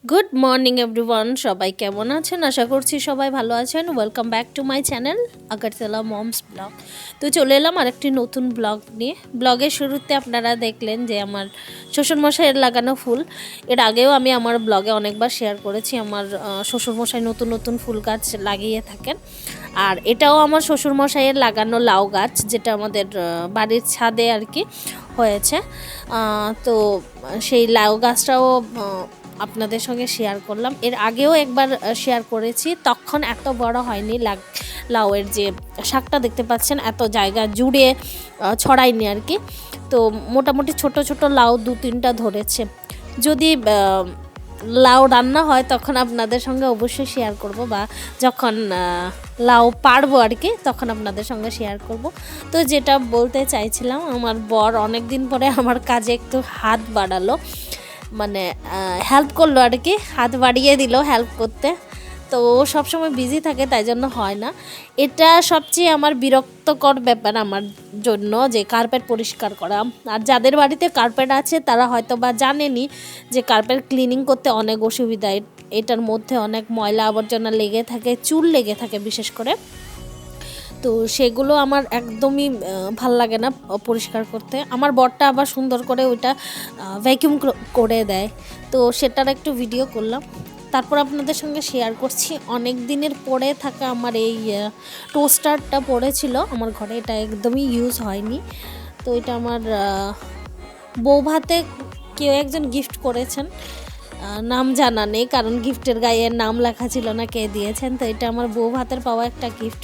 Good morning everyone, সবাই কেমন আছেন? আশা করছি সবাই ভালো আছেন। Welcome back to my channel Agartala moms blog. তো চলে এলাম আরেকটি নতুন ব্লগ নিয়ে। ব্লগের শুরুতে আপনারা দেখলেন যে আমার শ্বশুরমশাইয়ের লাগানো ফুল। এর আগেও আমি আমার ব্লগে অনেকবার শেয়ার করেছি। আমার শ্বশুরমশাই নতুন নতুন ফুল গাছ লাগিয়ে থাকেন। আর এটাও আমার শ্বশুরমশাইয়ের লাগানো লাউ গাছ, যেটা আমাদের বাড়ির ছাদে আর কি হয়েছে। তো সেই লাউ গাছটাও আপনাদের সঙ্গে শেয়ার করলাম। এর আগেও একবার শেয়ার করেছি, তখন এত বড় হয়নি। লাউয়ের যে শাকটা দেখতে পাচ্ছেন এত জায়গা জুড়ে ছড়ায়নি আর কি। তো মোটামুটি ছোট ছোট লাউ 2-3টা ধরেছে। যদি লাউ রান্না হয় তখন আপনাদের সঙ্গে অবশ্যই শেয়ার করব, বা যখন লাউ পারবো আর কি তখন আপনাদের সঙ্গে শেয়ার করব। তো যেটা বলতে চাইছিলাম, আমার বর অনেক দিন পরে আমার কাজে একটু হাত বাড়ালো, মানে হেল্প করলো আর কি, হাত বাড়িয়ে দিল হেল্প করতে। তো ও সবসময় বিজি থাকে, তাই জন্য হয় না। এটা সবচেয়ে আমার বিরক্তকর ব্যাপার আমার জন্য, যে কার্পেট পরিষ্কার করা। আর যাদের বাড়িতে কার্পেট আছে তারা হয়তো বা জানেনি যে কার্পেট ক্লিনিং করতে অনেক অসুবিধা। এটার মধ্যে অনেক ময়লা আবর্জনা লেগে থাকে, চুল লেগে থাকে বিশেষ করে। তো সেগুলো আমার একদমই ভাল লাগে না পরিষ্কার করতে। আমার বরটা আবার সুন্দর করে ওইটা ভ্যাকিউম করে দেয়। তো সেটার একটু ভিডিও করলাম, তারপর আপনাদের সঙ্গে শেয়ার করছি। অনেক দিনের পরে থাকা আমার এই টোস্টারটা পড়েছিল আমার ঘরে, এটা একদমই ইউজ হয়নি। তো এটা আমার বৌভাতে কেউ একজন গিফট করেছেন, নাম জানা নেই কারণ গিফটের গায়ে নাম লেখা ছিল না কে দিয়েছেন। তো এটা আমার বৌভাতের পাওয়া একটা গিফট।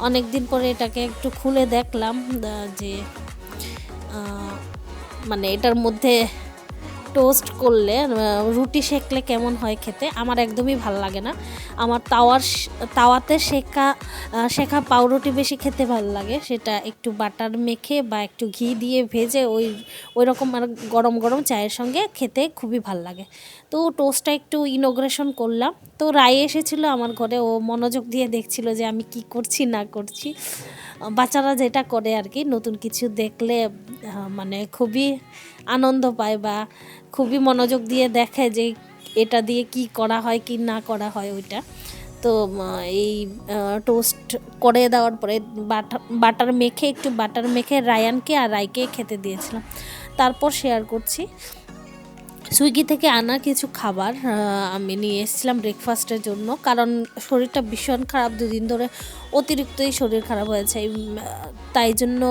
অনেক দিন পরে এটাকে একটু খুলে দেখলাম যে মানে এটার মধ্যে টোস্ট করলে, রুটি সেকলে কেমন হয় খেতে। আমার একদমই ভাল লাগে না। আমার তাওয়াতে শেখা পাউরুটি বেশি খেতে ভালো লাগে। সেটা একটু বাটার মেখে বা একটু ঘি দিয়ে ভেজে ওই রকম আর গরম গরম চায়ের সঙ্গে খেতে খুবই ভাল লাগে। তো টোস্টটা একটু ইনোগ্রেশন করলাম। তো রায় এসেছিলো আমার ঘরে, ও মনোযোগ দিয়ে দেখছিল যে আমি কি করছি না করছি। বাচ্চারা যেটা করে আর কি, নতুন কিছু দেখলে মানে খুবই আনন্দ পায় বা খুবই মনোযোগ দিয়ে দেখে যে এটা দিয়ে কি করা হয় কি না করা হয় ওইটা। তো এই টোস্ট করে দেওয়ার পরে বাটার মেখে রায়ানকে আর রায়কে খেতে দিয়েছিলাম। তারপর শেয়ার করছি সুইগি থেকে আনা কিছু খাবার আমি নিয়ে এসেছিলাম ব্রেকফাস্টের জন্য, কারণ শরীরটা ভীষণ খারাপ, 2 দিন ধরে অতিরিক্তই শরীর খারাপ হয়েছে। তাই জন্য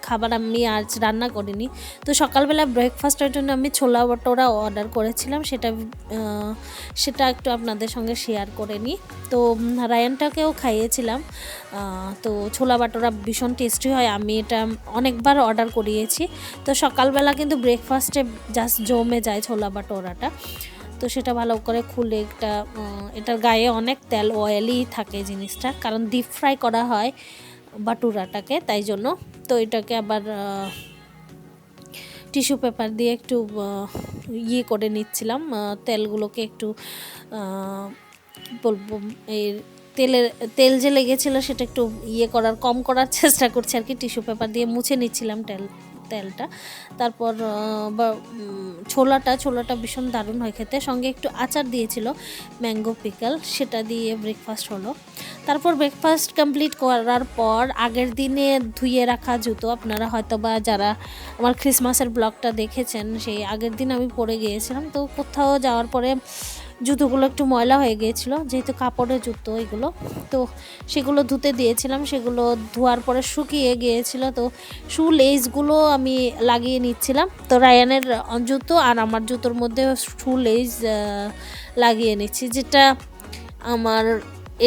খাবার আমি আজ রান্না করিনি। তো সকালবেলা ব্রেকফাস্টের জন্য আমি ছোলা ভটোরা অর্ডার করেছিলাম, সেটা একটু আপনাদের সঙ্গে শেয়ার করে নিই। তো রায়ানটাকেও খাইয়েছিলাম। তো ছোলা বাটোরা ভীষণ টেস্টি হয়, আমি এটা অনেকবার অর্ডার করিয়েছি। তো সকালবেলা কিন্তু ব্রেকফাস্টে জাস্ট জমে যায় ছোলা বাটোরাটা। তো সেটা ভালো করে খুলে এটার গায়ে অনেক তেল, অয়েলি থাকে জিনিসটা, কারণ ডিপ ফ্রাই করা হয় বাটুরাটাকে, তাই জন্য। তো এটাকে আবার টিস্যু পেপার দিয়ে একটু করে নিচ্ছিলাম, তেলগুলোকে একটু বলবো এই তেল যে লেগেছিলো সেটা একটু কম করার চেষ্টা করছি আর কি। টিস্যু পেপার দিয়ে মুছে নিচ্ছিলাম তেলটা। তারপর ছোলাটা ভীষণ দারুণ হয় খেতে, সঙ্গে একটু আচার দিয়েছিল, ম্যাঙ্গো পিকল, সেটা দিয়ে ব্রেকফাস্ট হলো। তারপর ব্রেকফাস্ট কমপ্লিট করার পর আগের দিনে ধুয়ে রাখা জুতো, আপনারা হয়তো বা যারা আমার ক্রিসমাসের ব্লগটা দেখেছেন, সেই আগের দিন আমি পরে গিয়েছিলাম। তো কোথাও যাওয়ার পরে জুতোগুলো একটু ময়লা হয়ে গিয়েছিলো, যেহেতু কাপড়ের জুতো এগুলো। তো সেগুলো ধুতে দিয়েছিলাম, সেগুলো ধোয়ার পরে শুকিয়ে গিয়েছিলো। তো শু লেসগুলো আমি লাগিয়ে নিচ্ছিলাম। তো রায়ানের জুতো আর আমার জুতোর মধ্যে শু লেস লাগিয়ে নিচ্ছি, যেটা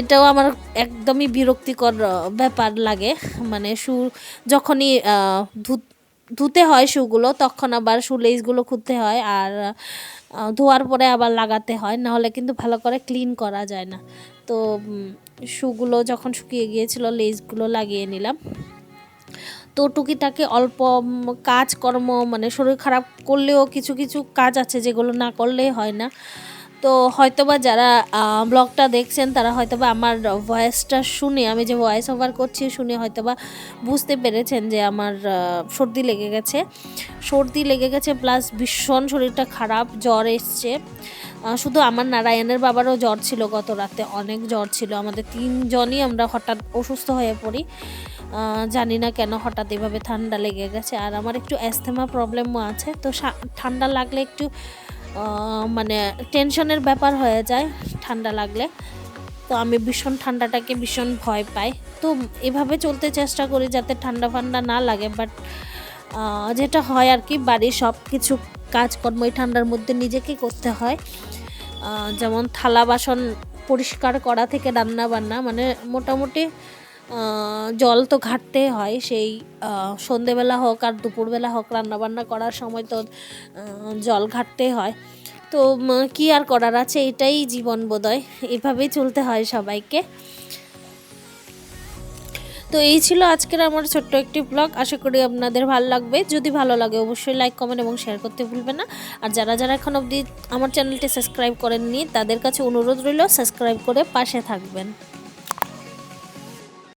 এটাও আমার একদমই বিরক্তিকর ব্যাপার লাগে। মানে যখনই ধুতে হয় শুগুলো, তখন আবার শু লেসগুলো খুলতে হয়, আর ধোয়ার পরে আবার লাগাতে হয়, নাহলে কিন্তু ভালো করে ক্লিন করা যায় না। তো শুগুলো যখন শুকিয়ে গিয়েছিল, লেসগুলো লাগিয়ে নিলাম। তো টুকিটাকি অল্প কাজকর্ম, মানে শরীর খারাপ করলেও কিছু কিছু কাজ আছে যেগুলো না করলেই হয় না। তো হয়তোবা যারা ব্লগটা দেখছেন তারা হয়তোবা আমার ভয়েসটা শুনে, আমি যে ভয়েস ওভার করছি শুনে হয়তোবা বুঝতে পেরেছেন যে আমার সর্দি লেগে গেছে প্লাস ভীষণ শরীরটা খারাপ, জ্বর এসছে। শুধু আমার না, রায়ানের বাবারও জ্বর ছিল, গত রাতে অনেক জ্বর ছিল। আমাদের 3 জনই আমরা হঠাৎ অসুস্থ হয়ে পড়ি, জানি না কেন হঠাৎ এভাবে ঠান্ডা লেগে গেছে। আর আমার একটু অ্যাস্থমা প্রবলেমও আছে, তো ঠান্ডা লাগলে একটু মানে টেনশনের ব্যাপার হয়ে যায় ঠান্ডা লাগলে। তো আমি ঠান্ডাটাকে ভীষণ ভয় পাই। তো এভাবে চলতে চেষ্টা করি যাতে ঠান্ডা না লাগে, বাট যেটা হয় আর কি, বাড়ির সব কিছু কাজকর্ম এই ঠান্ডার মধ্যে নিজেকেই করতে হয়। যেমন থালা বাসন পরিষ্কার করা থেকে রান্না বান্না, মানে মোটামুটি জল তো ঘাটতেই হয়, সেই সন্ধেবেলা হোক আর দুপুরবেলা হোক রান্নাবান্না করার সময় তো জল ঘাটতেই হয়। তো কি আর করার আছে, এটাই জীবন বোধহয়, এভাবেই চলতে হয় সবাইকে। তো এই ছিল আজকের আমার ছোট্ট একটি ব্লগ। আশা করি আপনাদের ভালো লাগবে। যদি ভালো লাগে অবশ্যই লাইক, কমেন্ট এবং শেয়ার করতে ভুলবেন না। আর যারা এখন অবধি আমার চ্যানেলটি সাবস্ক্রাইব করেননি তাদের কাছে অনুরোধ রইল সাবস্ক্রাইব করে পাশে থাকবেন।